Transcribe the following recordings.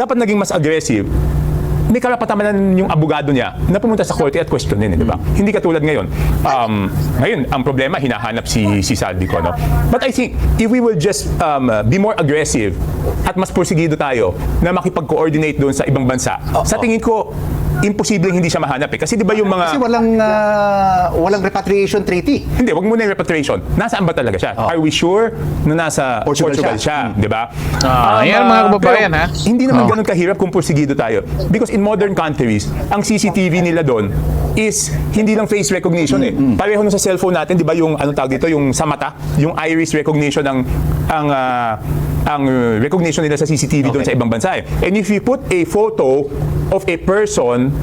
dapat naging mas aggressive. May karapatan yung abogado niya na pumunta sa korte at questionin, di ba? Hindi katulad ngayon. Ngayon, ang problema, hinahanap si Saldico, no? But I think, if we will just be more aggressive at mas porsigido tayo na makipag-coordinate doon sa ibang bansa, sa tingin ko, imposibleng hindi siya mahanap eh. Kasi di ba yung mga... Kasi walang repatriation treaty. Hindi, wag muna yung repatriation. Nasaan ba talaga siya? Are we sure na nasa Portugal siya? Di ba? Yan mga kababayan, ha? Hindi naman ganun kahirap kung porsigido tayo. Because in modern countries, ang CCTV nila doon is hindi lang face recognition eh. Pareho nun sa cellphone natin, di ba yung ano tawag dito, yung sa mata, yung iris recognition ang recognition nila sa CCTV doon sa ibang bansa eh. And if you put a photo of a person,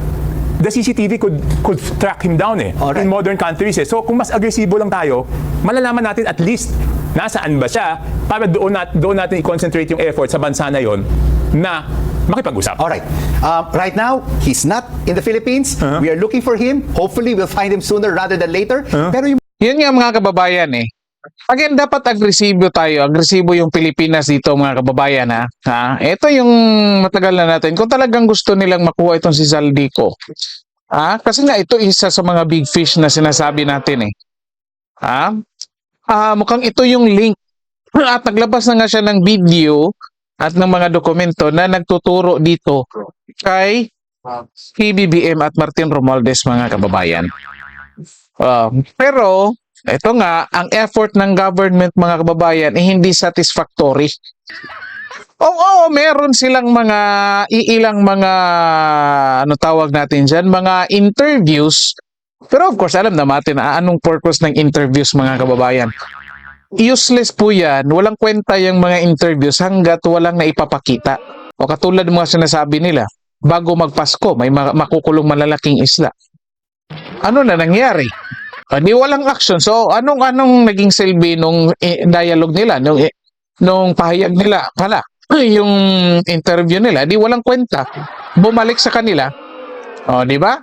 the CCTV could track him down eh. Alright. In modern countries eh. So kung mas agresibo lang tayo, malalaman natin at least nasaan ba siya para doon natin i-concentrate yung effort sa bansa na yon na makipag-usap. Alright. Right now, he's not in the Philippines. We are looking for him. Hopefully, we'll find him sooner rather than later. Pero yung Yun nga mga kababayan eh. Again, dapat agresibo tayo. Agresibo yung Pilipinas dito mga kababayan ha. Ito yung matagal na natin. Kung talagang gusto nilang makuha itong si Saldico. Kasi nga ito isa sa mga big fish na sinasabi natin eh. Mukhang ito yung link. At naglabas na nga siya ng video at ng mga dokumento na nagtuturo dito kay PBBM at Martin Romualdez mga kababayan. Pero ito nga, ang effort ng government mga kababayan hindi satisfactory. Oo, meron silang iilang mga ano tawag natin dyan, mga interviews. Pero of course, alam natin anong purpose ng interviews mga kababayan. Useless po yan. Walang kwenta yung mga interviews hanggat walang naipapakita. O katulad ng mga sinasabi nila, bago magpasko, may makukulong malalaking isla. Ano na nangyari? Di walang action. So, anong naging silbi nung dialogue nila, nung pahayag nila, yung interview nila, di walang kwenta. Bumalik sa kanila. O, di ba?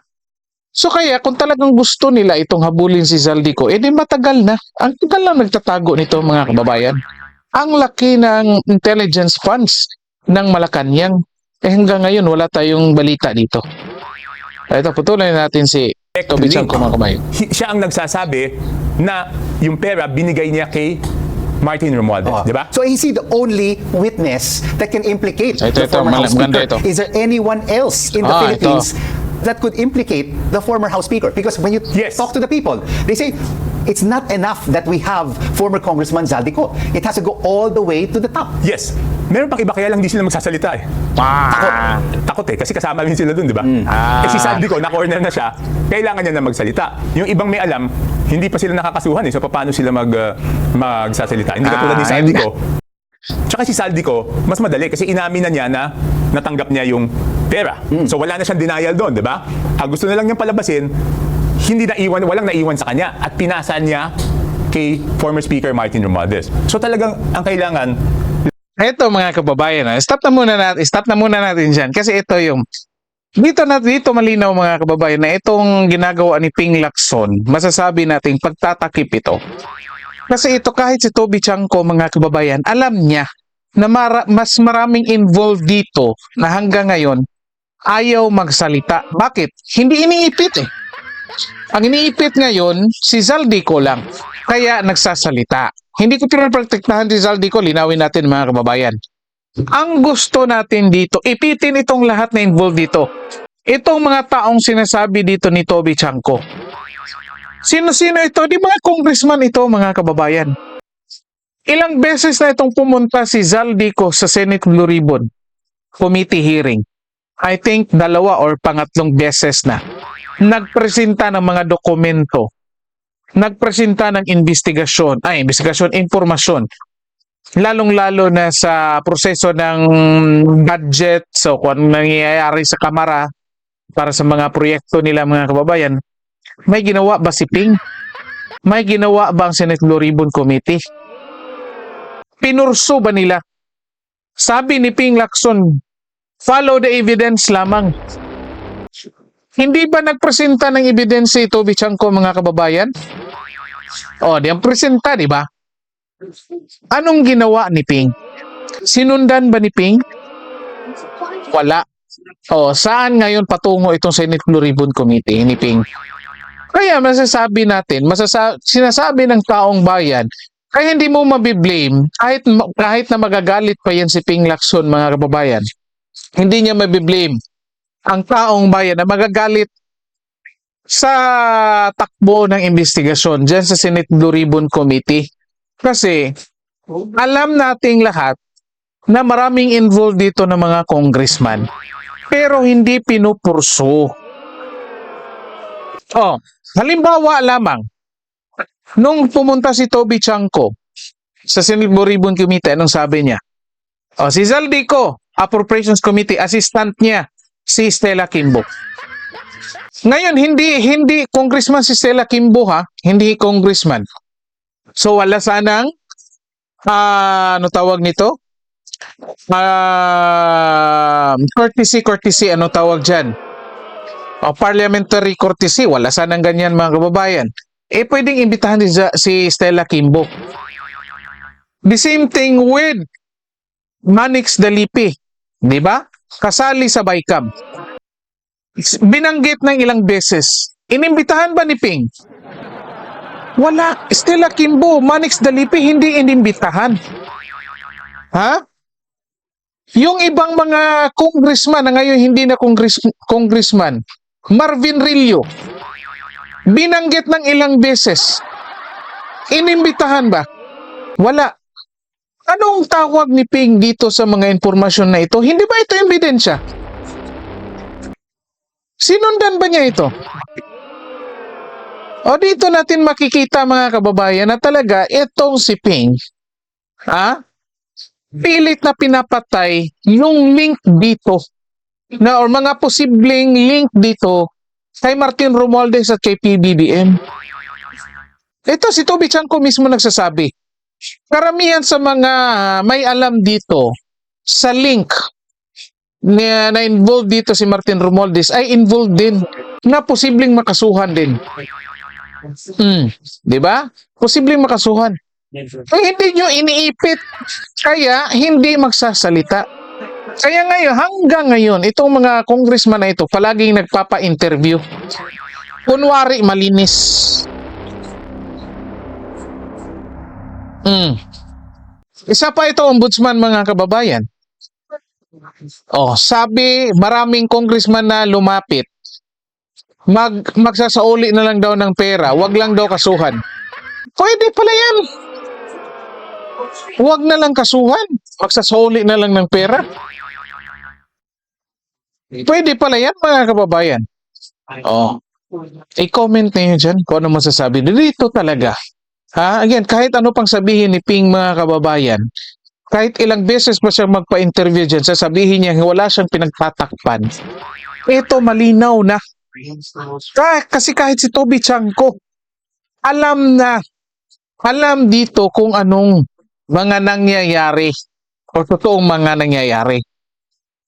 So, kaya, kung talagang gusto nila itong habulin si Saldico, di matagal na. Ang tagal lang nagtatago nito, mga kababayan. Ang laki ng intelligence funds ng Malacanang. Hanggang ngayon, wala tayong balita dito. Ito, putulan natin si Toby Chanco mga kababayan. Siya ang nagsasabi na yung pera binigay niya kay Martin Romualdez, di ba? So is he the only witness that can implicate Ito, the former House maganda Speaker? ito. Is there anyone else in the Philippines that could implicate the former House Speaker? Because when you talk to the people, they say it's not enough that we have former Congressman Saldico. It has to go all the way to the top. Yes. Meron pang iba kaya lang hindi sila magsasalita eh. Takot eh, kasi kasama rin sila dun, di ba? Si Saldico, na-corner na siya, kailangan niya na magsalita. Yung ibang may alam, hindi pa sila nakakasuhan eh. So, paano sila magsasalita? Hindi katulad ni Saldico. Tsaka si Saldico, mas madali kasi inamin na niya na natanggap niya yung pera. So, wala na siyang denial doon, di ba? Ang gusto na lang niyang palabasin, walang naiwan sa kanya at pinasa niya kay former Speaker Martin Romualdez. So, talagang ang kailangan. Ito mga kababayan, stop na muna natin dyan. Kasi ito yung, dito malinaw mga kababayan na itong ginagawa ni Ping Lacson, masasabi nating pagtatakip ito. Kasi ito kahit si Toby Chanco mga kababayan, alam niya na mas maraming involved dito na hanggang ngayon ayaw magsalita. Bakit? Hindi iniipit eh. Ang iniipit ngayon, si Saldico lang. Kaya nagsasalita. Hindi ko pinaprotektahan si Saldico, linawin natin mga kababayan. Ang gusto natin dito, ipitin itong lahat na involved dito. Itong mga taong sinasabi dito ni Toby Chanco. Sino-sino ito? Di mga congressman ito mga kababayan. Ilang beses na itong pumunta si Saldico sa Senate Blue Ribbon Committee hearing. I think 2 or pangatlong beses na. Nagpresenta ng mga dokumento. Nagpresenta ng investigasyon, informasyon. Lalong-lalo na sa proseso ng budget, so kung ano nangyayari sa Kamara para sa mga proyekto nila mga kababayan, may ginawa ba si Ping? May ginawa ba ang Senate Blue Ribbon Committee? Pinurso ba nila? Sabi ni Ping Lacson, follow the evidence lamang. Hindi ba nagpresenta ng ebidensya ito, Toby Chanco, mga kababayan? Di ang presenta, di ba? Anong ginawa ni Ping? Sinundan ba ni Ping? Wala. O, saan ngayon patungo itong Senate Blue Ribbon Committee ni Ping? Kaya masasabi natin, sinasabi ng taong bayan, kaya hindi mo mabiblame kahit na magagalit pa yan si Ping Lacson, mga kababayan. Hindi niya mabiblame ang taong bayan na magagalit sa takbo ng investigasyon dyan sa Senate Blue Ribbon Committee. Kasi alam nating lahat na maraming involved dito ng mga congressman pero hindi pinupurso. Oh, halimbawa lamang, nung pumunta si Toby Chanco sa Senate Blue Ribbon Committee, anong sabi niya? Oh, si Zaldico, Appropriations Committee, assistant niya, si Stella Kimbo. Ngayon, hindi congressman si Stella Kimbo, ha? Hindi congressman. So, wala sanang, ano tawag nito? Courtesy, ano tawag dyan? Parliamentary courtesy, wala sanang ganyan, mga kababayan. Pwedeng imbitahan si Stella Kimbo. The same thing with Manix Dalipi, di ba? Kasali sa BICAM. Binanggit ng ilang beses. Inimbitahan ba ni Ping? Wala. Stella Kimbo, Manix Dalipi, hindi inimbitahan. Ha? Yung ibang mga congressman na ngayon hindi na congressman, Marvin Rillo, binanggit ng ilang beses. Inimbitahan ba? Wala. Anong tawag ni Ping dito sa mga impormasyon na ito? Hindi ba ito ebidensya? Sinundan ba niya ito? O dito natin makikita, mga kababayan, na talaga itong si Ping, pilit na pinapatay yung link dito na or mga posibleng link dito kay Martin Romualdez at kay PBBM. Ito si Toby Chanco mismo nagsasabi. Karamihan sa mga may alam dito sa link na involved dito si Martin Romualdez ay involved din na posibleng makasuhan din. Di ba? Posibleng makasuhan. Hindi nyo iniipit, kaya hindi magsasalita. Kaya ngayon, hanggang ngayon, itong mga congressman na ito, palaging nagpapa-interview. Kunwari, malinis. Isa pa ito, ombudsman, mga kababayan. Sabi, maraming congressman na lumapit. Magsasauli na lang daw ng pera, wag lang daw kasuhan. Pwede pala yan. Huwag na lang kasuhan. Magsasoli na lang ng pera. Pwede pala yan, mga kababayan. I-comment niyo dyan kung ano masasabi. Dito talaga. Again, kahit ano pang sabihin ni Ping, mga kababayan, kahit ilang beses pa siya magpa-interview dyan, sasabihin niya wala siyang pinagtatakpan. Ito malinaw na. Kasi kahit si Toby Chanco, alam dito kung anong mga nangyayari o totoong mga nangyayari.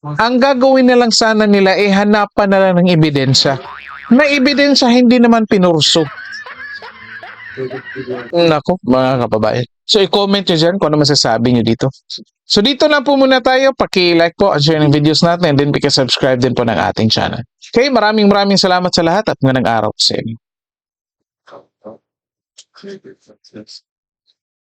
Ang gagawin na lang sana nila hanapan na lang ng ebidensya. Na ebidensya hindi naman pinurso. Nako, mga kababayan. So, i-comment nyo dyan kung ano masasabi nyo dito. So, dito na po muna tayo. Paki-like po at share ng videos natin and then paki-subscribe din po ng ating channel. Okay, maraming salamat sa lahat at magandang araw sa inyo.